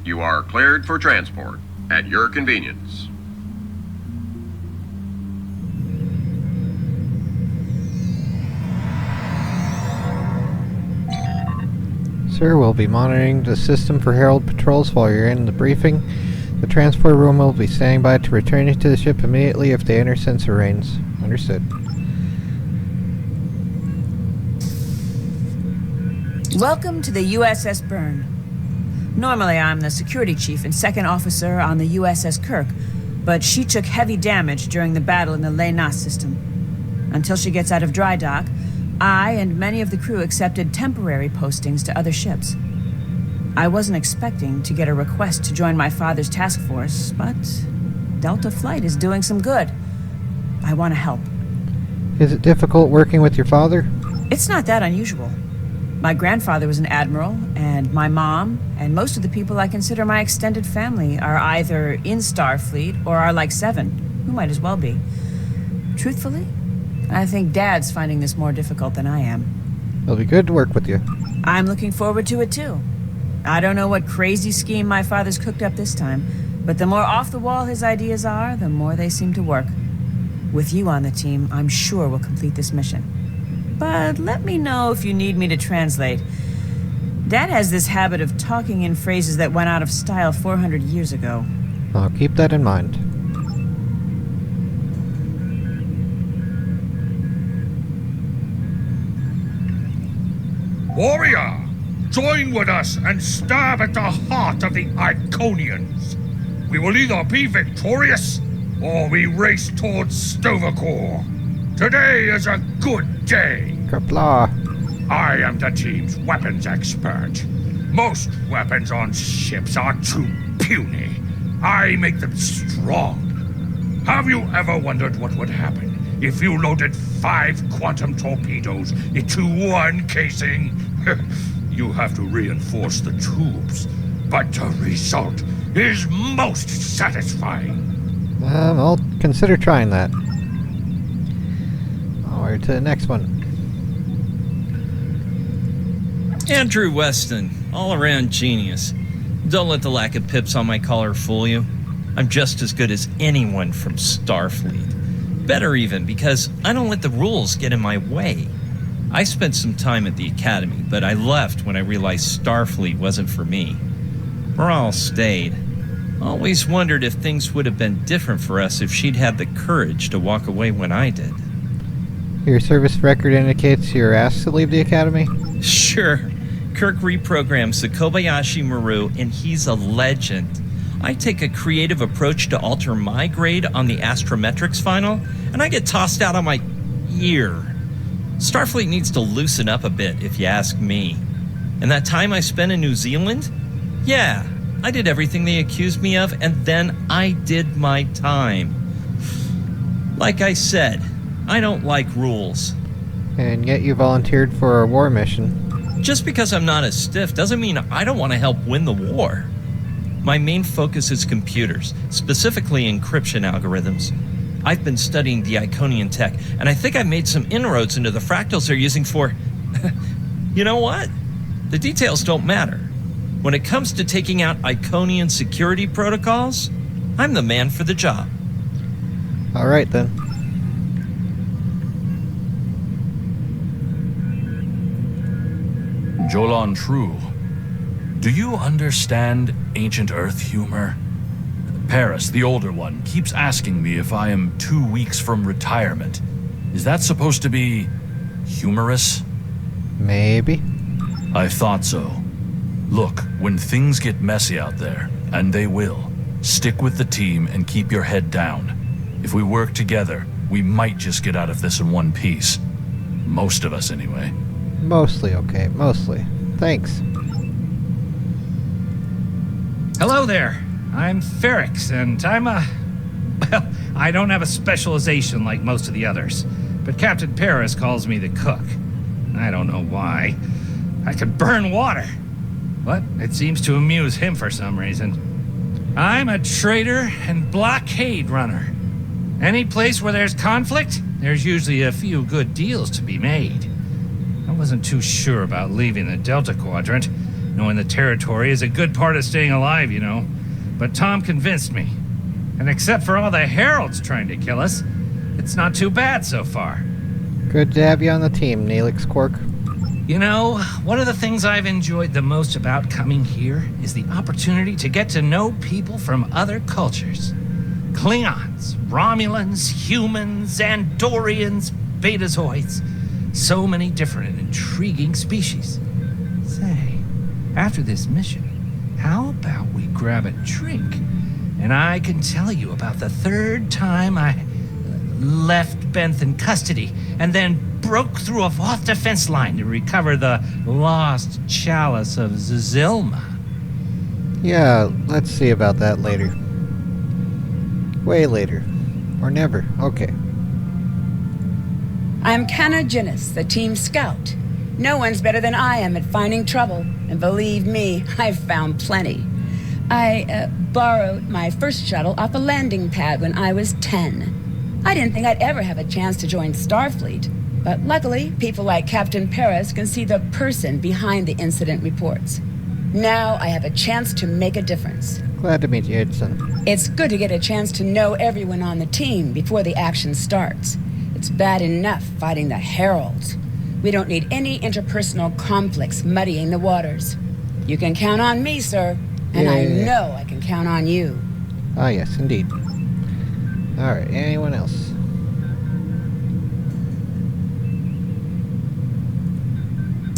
You are cleared for transport at your convenience. Sir, we'll be monitoring the system for Herald patrols while you're in the briefing. The transport room will be standing by to return you to the ship immediately if the inner sensor rains. Understood. Welcome to the USS Byrne. Normally I'm the security chief and second officer on the USS Kirk, but she took heavy damage during the battle in the Lena system. Until she gets out of dry dock, I and many of the crew accepted temporary postings to other ships. I wasn't expecting to get a request to join my father's task force, but Delta Flight is doing some good. I want to help. Is it difficult working with your father? It's not that unusual. My grandfather was an admiral, and my mom, and most of the people I consider my extended family are either in Starfleet or are like Seven, who might as well be. Truthfully, I think Dad's finding this more difficult than I am. It'll be good to work with you. I'm looking forward to it too. I don't know what crazy scheme my father's cooked up this time, but the more off the wall his ideas are, the more they seem to work. With you on the team, I'm sure we'll complete this mission. But let me know if you need me to translate. Dad has this habit of talking in phrases that went out of style 400 years ago. I'll keep that in mind. Warrior, join with us and stab at the heart of the Iconians. We will either be victorious, or we race towards Stovercore. Today is a good day. Kerpla. I am the team's weapons expert. Most weapons on ships are too puny. I make them strong. Have you ever wondered what would happen if you loaded 5 quantum torpedoes into one casing? You have to reinforce the tubes, but the result is most satisfying. I'll consider trying that. Onward to the next one. Andrew Weston, all-around genius. Don't let the lack of pips on my collar fool you. I'm just as good as anyone from Starfleet. Better even, because I don't let the rules get in my way. I spent some time at the Academy, but I left when I realized Starfleet wasn't for me. Morale stayed. Always wondered if things would have been different for us if she'd had the courage to walk away when I did. Your service record indicates you're asked to leave the Academy? Sure. Kirk reprograms the Kobayashi Maru, and he's a legend. I take a creative approach to alter my grade on the astrometrics final, and I get tossed out on my ear. Starfleet needs to loosen up a bit, if you ask me. And that time I spent in New Zealand? Yeah, I did everything they accused me of, and then I did my time. Like I said, I don't like rules. And yet you volunteered for a war mission. Just because I'm not as stiff doesn't mean I don't want to help win the war. My main focus is computers, specifically encryption algorithms. I've been studying the Iconian tech, and I think I've made some inroads into the fractals they're using for... You know what? The details don't matter. When it comes to taking out Iconian security protocols, I'm the man for the job. All right, then. Jolan True, do you understand ancient Earth humor? Paris, the older one, keeps asking me if I am 2 weeks from retirement. Is that supposed to be humorous? Maybe. I thought so. Look, when things get messy out there, and they will, stick with the team and keep your head down. If we work together, we might just get out of this in one piece. Most of us, anyway. Mostly okay, mostly. Thanks. Hello there. I'm Ferrix, and I'm well, I don't have a specialization like most of the others, but Captain Paris calls me the cook. I don't know why. I can burn water, but it seems to amuse him for some reason. I'm a trader and blockade runner. Any place where there's conflict, there's usually a few good deals to be made. I wasn't too sure about leaving the Delta Quadrant. Knowing the territory is a good part of staying alive, you know. But Tom convinced me. And except for all the heralds trying to kill us, it's not too bad so far. Good to have you on the team, Neelix Quark. You know, one of the things I've enjoyed the most about coming here is the opportunity to get to know people from other cultures. Klingons, Romulans, humans, Andorians, Betazoids. So many different and intriguing species. Say, after this mission, how about we grab a drink? And I can tell you about the third time I left Benth in custody and then broke through a Voth defense line to recover the lost chalice of Zilma. Yeah, let's see about that later. Way later. Or never. Okay. I'm Canna Jinnis, the team scout. No one's better than I am at finding trouble, and believe me, I've found plenty. I borrowed my first shuttle off a landing pad when I was 10. I didn't think I'd ever have a chance to join Starfleet, but luckily, people like Captain Paris can see the person behind the incident reports. Now I have a chance to make a difference. Glad to meet you, Edson. It's good to get a chance to know everyone on the team before the action starts. It's bad enough fighting the Heralds. We don't need any interpersonal conflicts muddying the waters. You can count on me, sir. And I know I can count on you. Ah, yes, indeed. Alright, anyone else?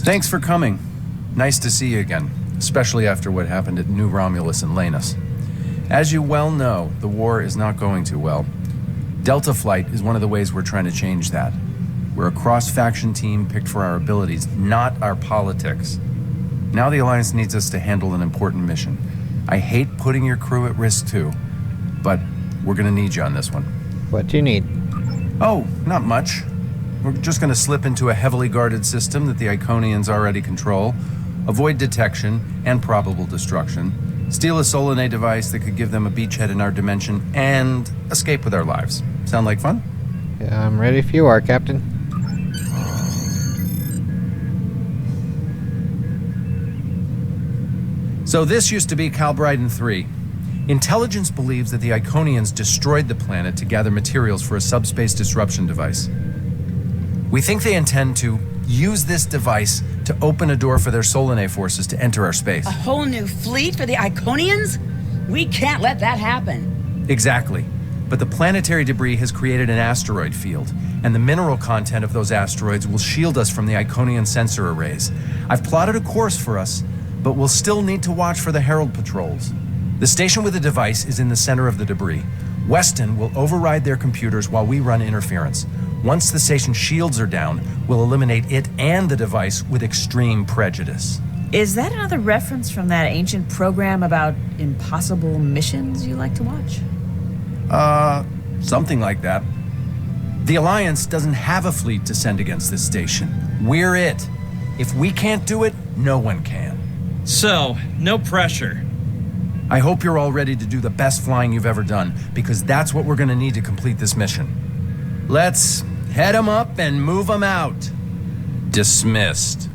Thanks for coming. Nice to see you again, especially after what happened at New Romulus and Lanus. As you well know, the war is not going too well. Delta Flight is one of the ways we're trying to change that. We're a cross-faction team picked for our abilities, not our politics. Now the Alliance needs us to handle an important mission. I hate putting your crew at risk too, but we're gonna need you on this one. What do you need? Oh, not much. We're just gonna slip into a heavily guarded system that the Iconians already control, avoid detection and probable destruction, steal a Solanae device that could give them a beachhead in our dimension, and escape with our lives. Sound like fun? Yeah, I'm ready if you are, Captain. So this used to be Calbryden 3. Intelligence believes that the Iconians destroyed the planet to gather materials for a subspace disruption device. We think they intend to use this device to open a door for their Solanae forces to enter our space. A whole new fleet for the Iconians? We can't let that happen. Exactly. But the planetary debris has created an asteroid field, and the mineral content of those asteroids will shield us from the Iconian sensor arrays. I've plotted a course for us, but we'll still need to watch for the Herald patrols. The station with the device is in the center of the debris. Weston will override their computers while we run interference. Once the station shields are down, we'll eliminate it and the device with extreme prejudice. Is that another reference from that ancient program about impossible missions you like to watch? Something like that. The Alliance doesn't have a fleet to send against this station. We're it. If we can't do it, no one can. So, no pressure. I hope you're all ready to do the best flying you've ever done, because that's what we're gonna need to complete this mission. Let's head 'em up and move 'em out. Dismissed.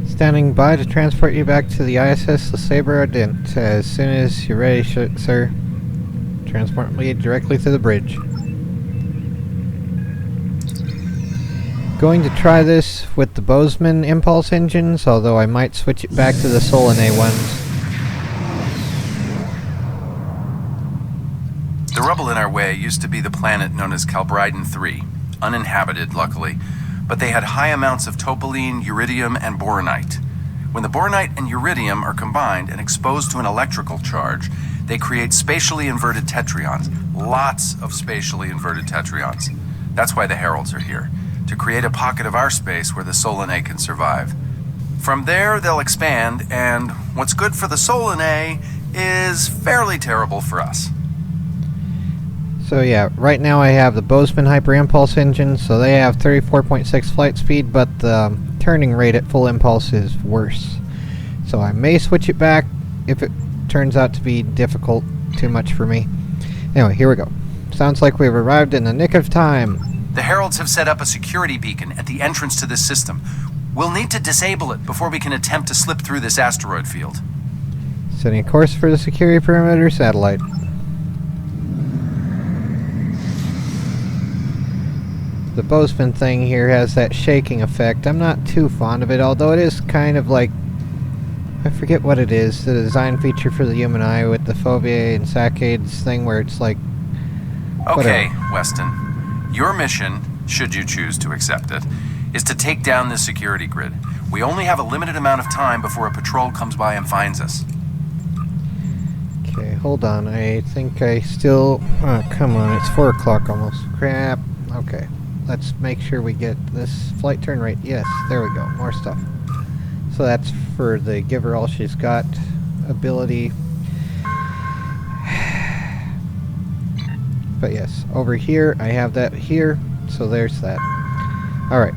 Standing by to transport you back to the ISS Le Sabre Ardent. As soon as you're ready, sir. Transport me directly to the bridge. Going to try this with the Bozeman impulse engines, although I might switch it back to the Solanae ones. The rubble in our way used to be the planet known as Calbryden 3, uninhabited, luckily, but they had high amounts of topoline, uridium, and boronite. When the boronite and uridium are combined and exposed to an electrical charge, they create spatially inverted tetrions, lots of spatially inverted tetrions. That's why the Heralds are here, to create a pocket of our space where the Solanae can survive. From there, they'll expand, and what's good for the Solanae is fairly terrible for us. So yeah, right now I have the Bozeman Hyper Impulse engine, so they have 34.6 flight speed, but the turning rate at full impulse is worse. So I may switch it back if it turns out to be difficult, too much for me. Anyway, here we go. Sounds like we've arrived in the nick of time. The Heralds have set up a security beacon at the entrance to this system. We'll need to disable it before we can attempt to slip through this asteroid field. Setting a course for the security perimeter satellite. The Bozeman thing here has that shaking effect. I'm not too fond of it, although it is kind of like... I forget what it is. The design feature for the human eye with the fovea and saccades thing where it's like... Okay, Weston. Your mission, should you choose to accept it, is to take down this security grid. We only have a limited amount of time before a patrol comes by and finds us. Okay, hold on. I think I still... Oh, come on. It's 4 o'clock almost. Crap. Okay. Let's make sure we get this flight turn rate. Yes, there we go. More stuff. So that's for the give her all she's got ability. But yes, over here, I have that here. So there's that. Alright.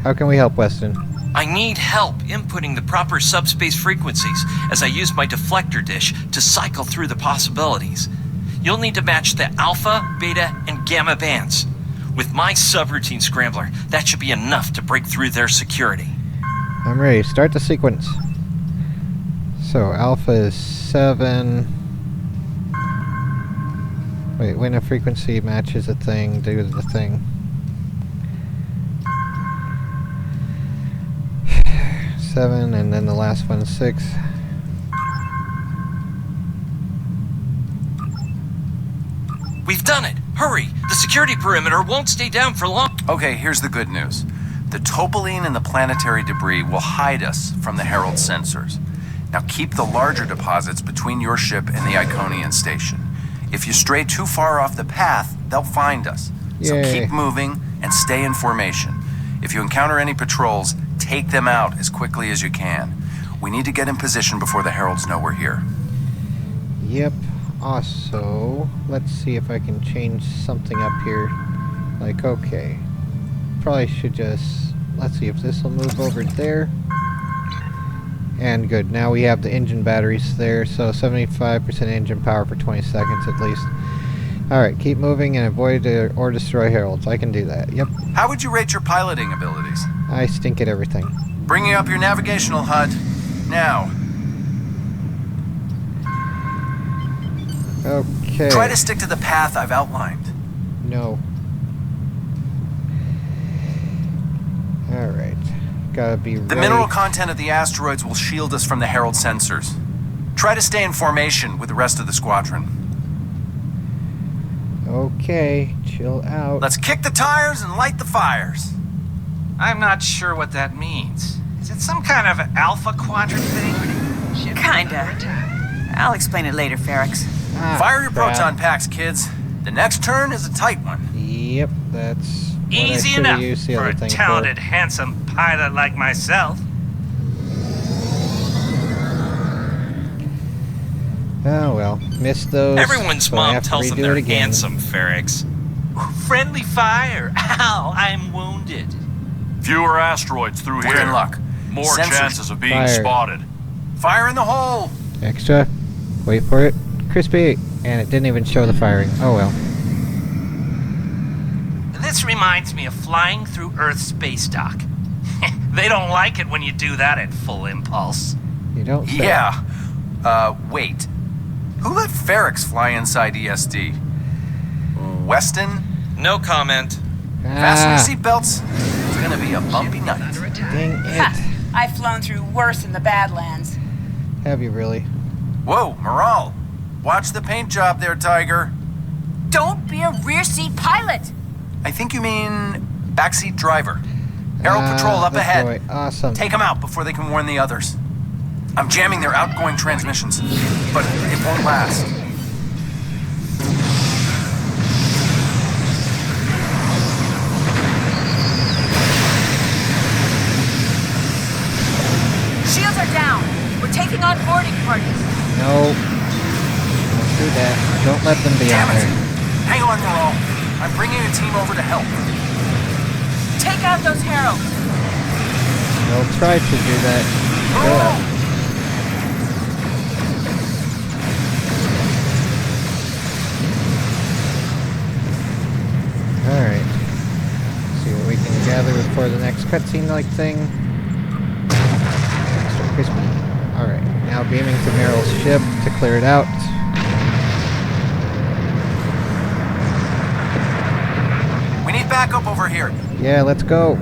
How can we help, Weston? I need help inputting the proper subspace frequencies as I use my deflector dish to cycle through the possibilities. You'll need to match the alpha, beta, and gamma bands. With my subroutine scrambler, that should be enough to break through their security. I'm ready. Start the sequence. So, alpha is 7. Wait, when a frequency matches a thing, do the thing. 7, and then the last one's 6. We've done it! Hurry! The security perimeter won't stay down for long. Okay, here's the good news. The topoline and the planetary debris will hide us from the Herald sensors. Now keep the larger deposits between your ship and the Iconian station. If you stray too far off the path, they'll find us. So Yay. keep moving and stay in formation. If you encounter any patrols, take them out as quickly as you can. We need to get in position before the Heralds know we're here. Yep. Also, let's see if I can change something up here. Like, okay. Probably should just... Let's see if this will move over there. And good. Now we have the engine batteries there, so 75% engine power for 20 seconds at least. Alright, keep moving and avoid or destroy heralds. I can do that. Yep. How would you rate your piloting abilities? I stink at everything. Bringing up your navigational HUD. Now. Okay. Try to stick to the path I've outlined. No. Alright. Gotta be ready. The mineral content of the asteroids will shield us from the Herald sensors. Try to stay in formation with the rest of the squadron. Okay, chill out. Let's kick the tires and light the fires. I'm not sure what that means. Is it some kind of alpha quadrant thing? Kinda. I'll explain it later, Ferrix. Fire your crap. proton packs, kids. The next turn is a tight one. Yep, that's what I Easy should've enough used the for other a thing talented, handsome pilot like myself. Oh well, missed those. Everyone's so I mom have to tells them redo they're it again. handsome, Ferrix. Friendly fire. Ow, I'm wounded. Fewer asteroids through We're here. in luck. More Sensors- chances of being Fire. spotted. Fire in the hole. Extra. Wait for it. Crispy. And it didn't even show the firing. Oh well. This reminds me of flying through Earth's space dock. They don't like it when you do that at full impulse. You don't say. Yeah. Wait. Who let Ferrix fly inside ESD? Weston? No comment. Fasten Ah, your seatbelts. It's gonna be a bumpy night. dang it. I've flown through worse in the Badlands. Have you really? Whoa, Morale. Watch the paint job there, Tiger. Don't be a rear seat pilot. I think you mean backseat driver. Herald patrol up the ahead. boy. Awesome. Take them out before they can warn the others. I'm jamming their outgoing transmissions, but it won't last. Shields are down. We're taking on boarding parties. No. Don't do that. Don't let them be Damn on it! there. Hang on, Morale. I'm bringing a team over to help. Take out those heralds. They'll try to do that. Go out. Alright. gather for the next cutscene-like thing. Extra crispy. Alright, now beaming to Meryl's ship to clear it out. We need backup over here. Yeah, let's go.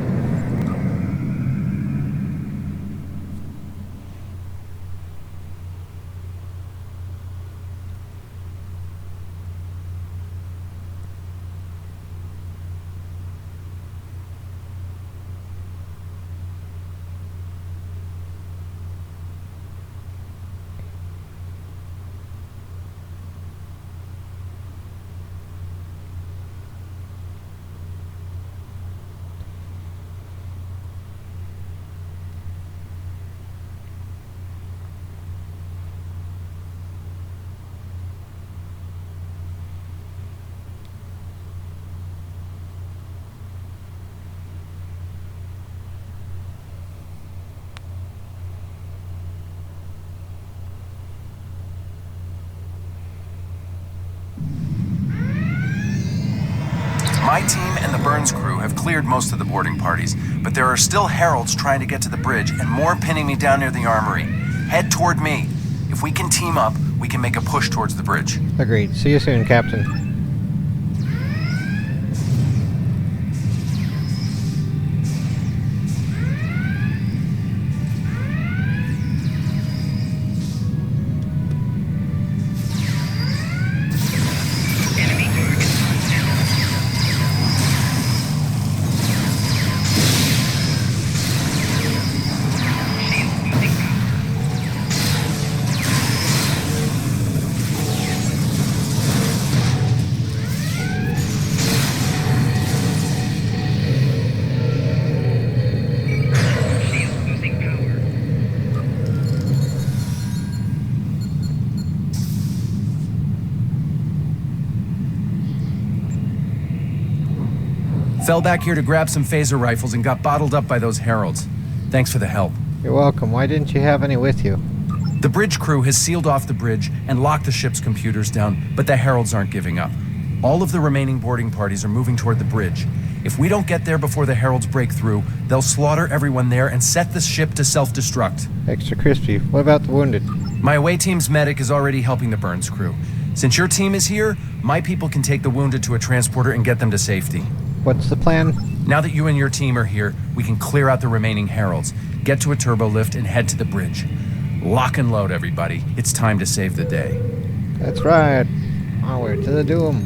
My team and the Burns crew have cleared most of the boarding parties, but there are still heralds trying to get to the bridge and more pinning me down near the armory. Head toward me. If we can team up, we can make a push towards the bridge. Agreed. See you soon, Captain. Fell back here to grab some phaser rifles and got bottled up by those heralds. Thanks for the help. You're welcome. Why didn't you have any with you? The bridge crew has sealed off the bridge and locked the ship's computers down, but the heralds aren't giving up. All of the remaining boarding parties are moving toward the bridge. If we don't get there before the heralds break through, they'll slaughter everyone there and set the ship to self-destruct. Extra crispy. What about the wounded? My away team's medic is already helping the Burns crew. Since your team is here, my people can take the wounded to a transporter and get them to safety. What's the plan? Now that you and your team are here, we can clear out the remaining heralds, get to a turbo lift, and head to the bridge. Lock and load, everybody. It's time to save the day. That's right. Onward to the doom.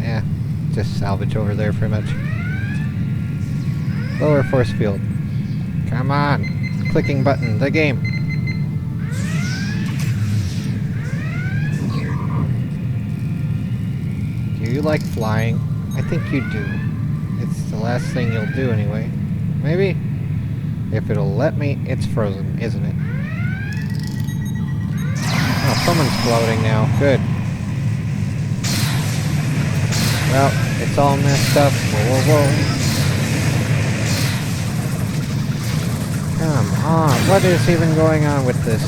Yeah, just salvage over there pretty much. Lower force field. Come on. Clicking button. The game. Do you like flying? I think you do. It's the last thing you'll do anyway. Maybe? If it'll let me, it's frozen, isn't it? Oh, someone's floating now. Good. Well, it's all messed up. Whoa, whoa, whoa. Come on. What is even going on with this?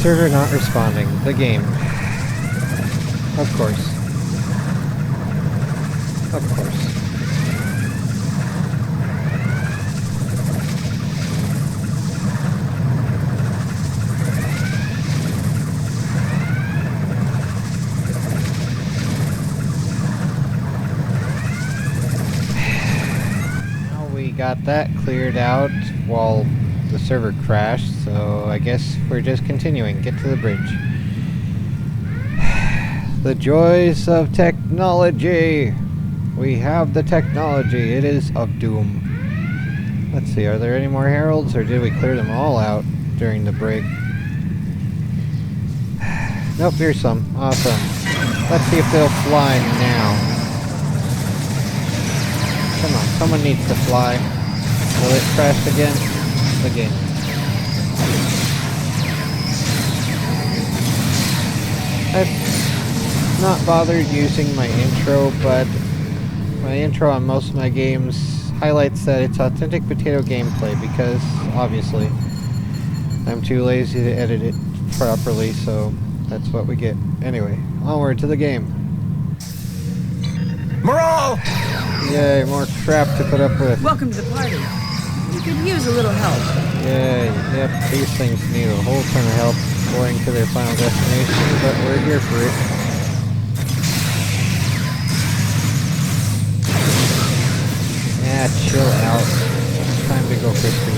Server not responding. The game. Of course. Of course. Now we got that cleared out while the server crashed, so I guess we're just continuing. Get to the bridge. The joys of technology! We have the technology. It is of doom. Let's see, are there any more heralds, or did we clear them all out during the break? Nope, here's some. Awesome. Let's see if they'll fly now. Come on, someone needs to fly. Will it crash again? Again. I've not bothered using my intro, but my intro on most of my games highlights that it's authentic potato gameplay because, obviously, I'm too lazy to edit it properly, so that's what we get. Anyway, onward to the game. Morale! Yay, more crap to put up with. Welcome to the party. You could use a little help. Yay, yep, these things need a whole ton of help going to their final destination, but we're here for it. Yeah, chill out. Time to go crispy.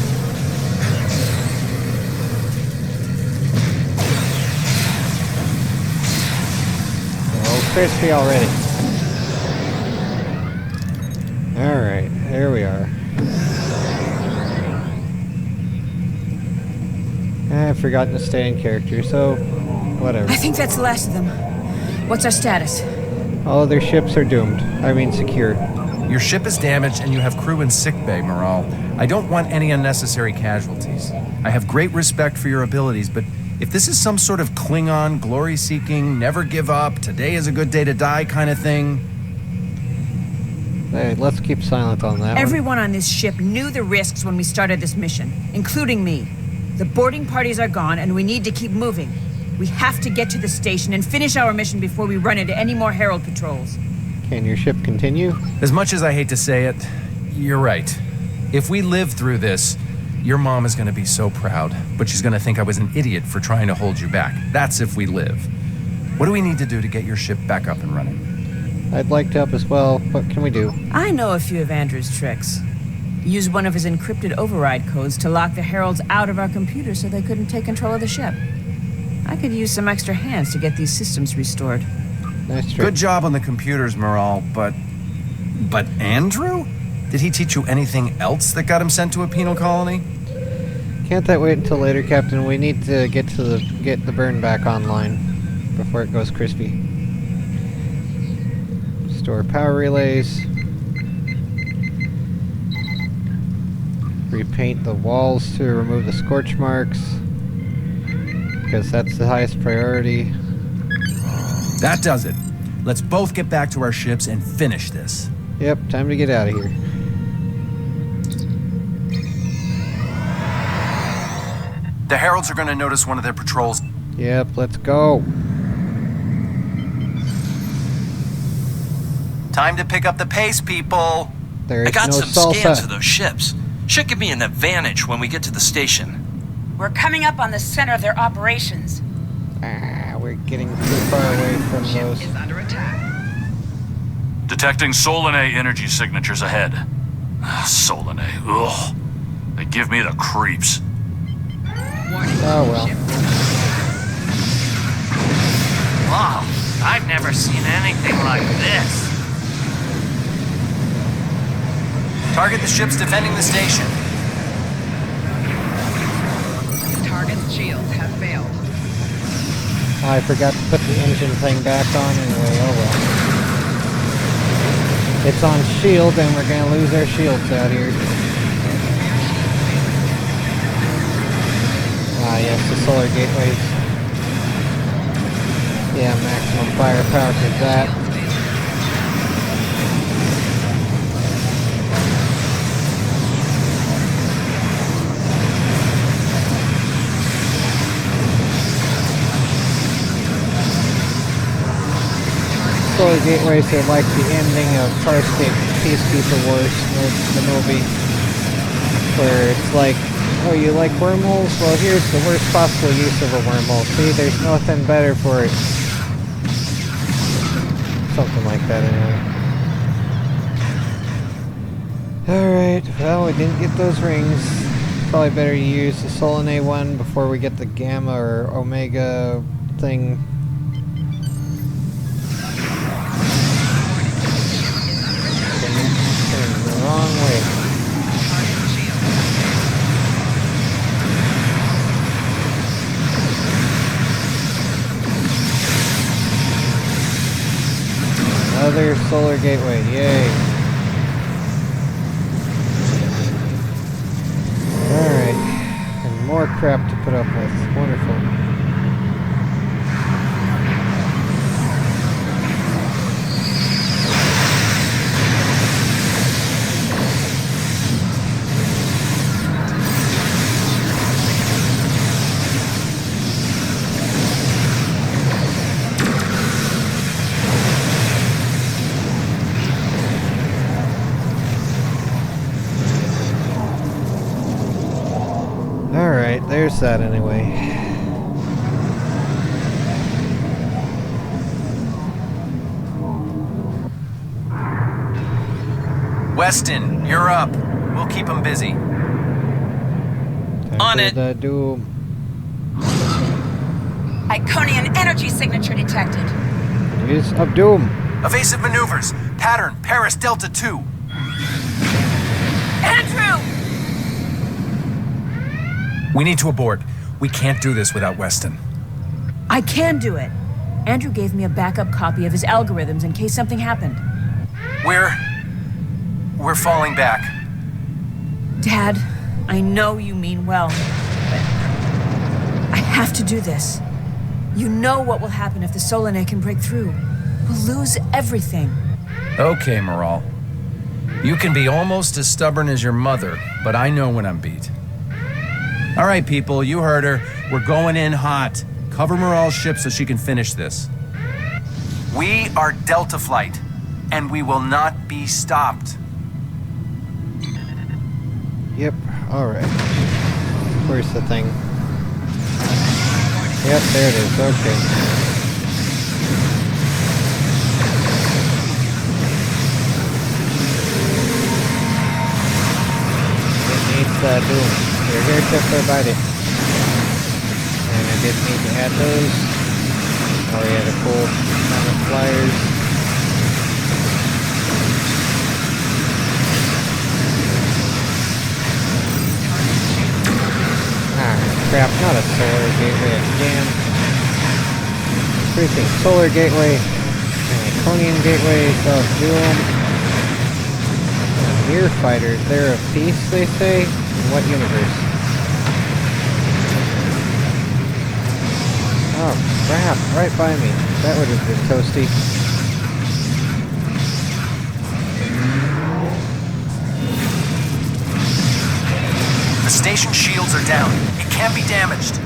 Oh, crispy already. Alright, here we are. I've forgotten to stay in character, so whatever. I think that's the last of them. What's our status? All other ships are doomed. I mean secure. Your ship is damaged and you have crew in sickbay, Morale. I don't want any unnecessary casualties. I have great respect for your abilities, but if this is some sort of Klingon, glory-seeking, never give up, today is a good day to die kind of thing... Hey, let's keep silent on that Everyone on this ship knew the risks when we started this mission, including me. The boarding parties are gone, and we need to keep moving. We have to get to the station and finish our mission before we run into any more Herald patrols. Can your ship continue? As much as I hate to say it, you're right. If we live through this, your mom is going to be so proud, but she's going to think I was an idiot for trying to hold you back. That's if we live. What do we need to do to get your ship back up and running? I'd like to help as well. What can we do? I know a few of Andrew's tricks. Use one of his encrypted override codes to lock the Heralds out of our computers so they couldn't take control of the ship. I could use some extra hands to get these systems restored. Nice trick. Good job on the computers, Morale, but Andrew? Did he teach you anything else that got him sent to a penal colony? Can't that wait until later, Captain? We need to get the burn back online before it goes crispy. Restore power relays. Repaint the walls to remove the scorch marks, because that's the highest priority. That does it. Let's both get back to our ships and finish this. Yep, time to get out of here. The Heralds are going to notice one of their patrols. Yep, let's go. Time to pick up the pace, people. There's I got no some salsa. scans of those ships. Should give me an advantage when we get to the station. We're coming up on the center of their operations. We're getting too far away from those. under attack. Detecting Solanae energy signatures ahead. Solanae, ugh. They give me the creeps. Oh well. Wow, I've never seen anything like this. Target the ships defending the station. Target's shields have failed. I forgot to put the engine thing back on anyway, oh well. It's on shield and we're gonna lose our shields out here. Ah yes, the solar gateways. Yeah, maximum firepower for that. Solar gateways are like the ending of Farscape Peacekeeper Wars, the movie, where it's like, oh, you like wormholes? Well, here's the worst possible use of a wormhole. See, there's nothing better for it. Something like that, anyway. Alright, well, we didn't get those rings. Probably better use the Solanae one before we get the Gamma or Omega thing. The wrong way. Another solar gateway, yay. Alright, and more crap to put up with, wonderful. Alright, there's that anyway. Weston, you're up. We'll keep them busy. Time On for it. The doom. Iconian energy signature detected. Use of doom. Evasive maneuvers. Pattern, Paris Delta 2. Andrew! We need to abort. We can't do this without Weston. I can do it. Andrew gave me a backup copy of his algorithms in case something happened. We're falling back. Dad, I know you mean well, but I have to do this. You know what will happen if the Solanae can break through. We'll lose everything. Okay, Moral. You can be almost as stubborn as your mother, but I know when I'm beat. All right, people, you heard her. We're going in hot. Cover Moral's ship so she can finish this. We are Delta Flight, and we will not be stopped. Yep, alright. Where's the thing? Yep, there it is, okay. It needs doom. You're here to provide it. And I did need to add those. Oh yeah, the cool kind of flyers. Crap, not a solar gateway again. Freaking solar gateway. An Iconian gateway, self-doom. Near fighters, they're of peace, they say? In what universe? Oh, crap, right by me. That would have been toasty. The station shields are down. It can't be damaged.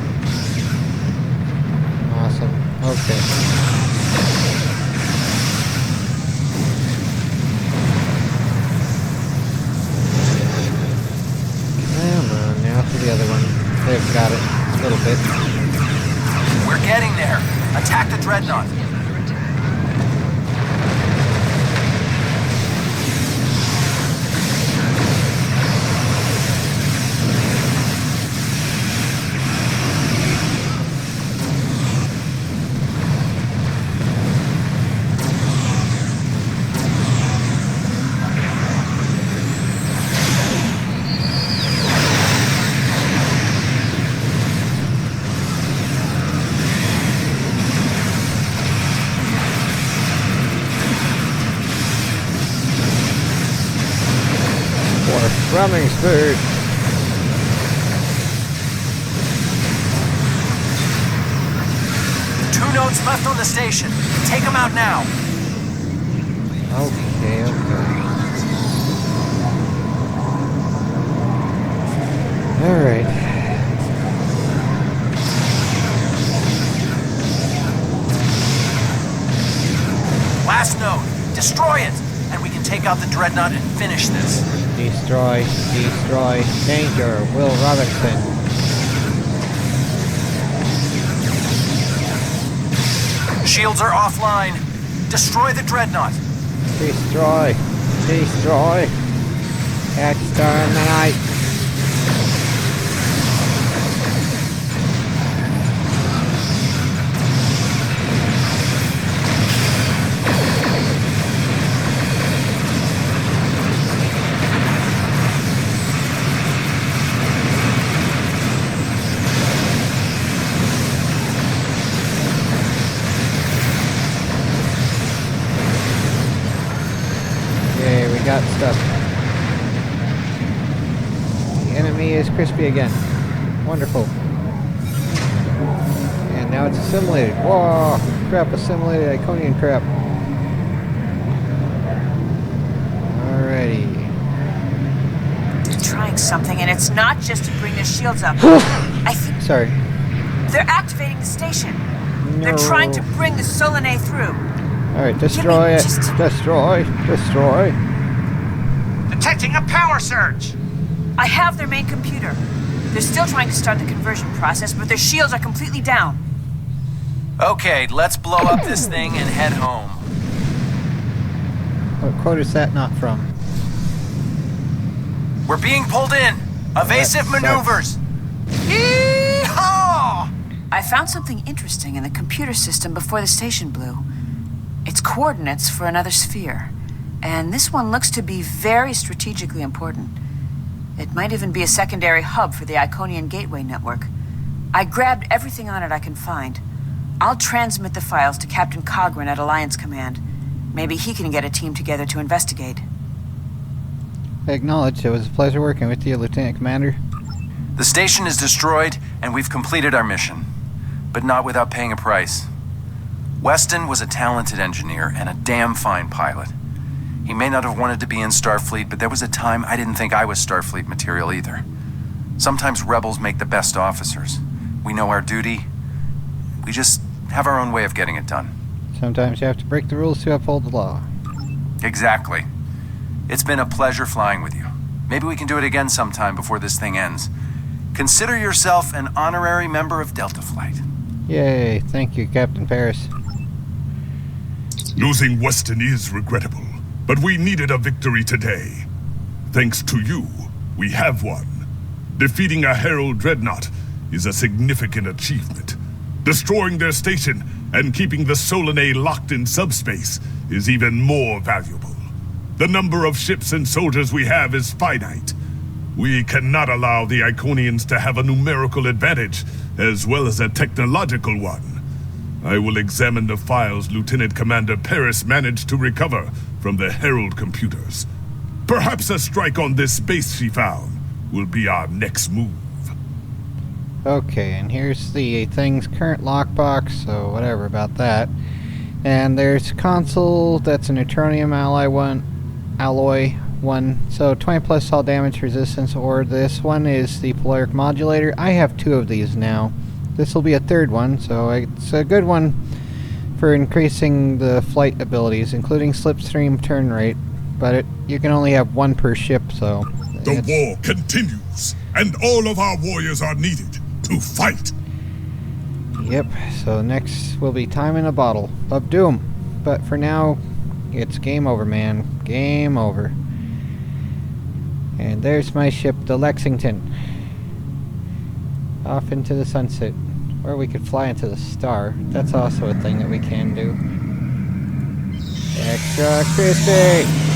Awesome. Okay. Come on, now to the other one. They've got it. A little bit. We're getting there. Attack the dreadnought. Running speed. Two nodes left on the station. Take them out now. Okay. Alright. Last node. Destroy it, and we can take out the dreadnought and finish this. Destroy. Danger. Will Robinson. Shields are offline. Destroy the dreadnought. Destroy. Exterminate. Got stuff. The enemy is crispy again. Wonderful. And now it's assimilated. Whoa! Crap, assimilated Iconian crap. Alrighty. They're trying something, and it's not just to bring their shields up. I think Sorry. they're activating the station. No. They're trying to bring the Solanae through. Alright, destroy it. just- Destroy. Detecting a power surge! I have their main computer. They're still trying to start the conversion process, but their shields are completely down. Okay, let's blow up this thing and head home. What quote is that not from? We're being pulled in. Evasive That sucks. maneuvers. Yee-haw! I found something interesting in the computer system before the station blew. It's coordinates for another sphere. And this one looks to be very strategically important. It might even be a secondary hub for the Iconian Gateway network. I grabbed everything on it I can find. I'll transmit the files to Captain Cogran at Alliance Command. Maybe he can get a team together to investigate. Acknowledged. It was a pleasure working with you, Lieutenant Commander. The station is destroyed, and we've completed our mission. But not without paying a price. Weston was a talented engineer and a damn fine pilot. He may not have wanted to be in Starfleet, but there was a time I didn't think I was Starfleet material either. Sometimes rebels make the best officers. We know our duty. We just have our own way of getting it done. Sometimes you have to break the rules to uphold the law. Exactly. It's been a pleasure flying with you. Maybe we can do it again sometime before this thing ends. Consider yourself an honorary member of Delta Flight. Yay, thank you, Captain Paris. Losing Weston is regrettable, but we needed a victory today. Thanks to you, we have won. Defeating a Herald dreadnought is a significant achievement. Destroying their station and keeping the Solanae locked in subspace is even more valuable. The number of ships and soldiers we have is finite. We cannot allow the Iconians to have a numerical advantage, as well as a technological one. I will examine the files Lieutenant Commander Paris managed to recover from the Herald computers. Perhaps a strike on this base she found will be our next move. Okay, and here's the thing's current lockbox, so whatever about that. And there's console, that's an Neutronium alloy one, so 20 plus all damage resistance, or this one is the polaric modulator. I have two of these now. This will be a third one, so it's a good one for increasing the flight abilities, including slipstream turn rate, but you can only have one per ship, so... The war continues, and all of our warriors are needed to fight. Yep, so next will be Time in a Bottle of Doom. But for now, it's game over, man. Game over. And there's my ship, the Lexington. Off into the sunset. Or we could fly into the star. That's also a thing that we can do. Extra crispy!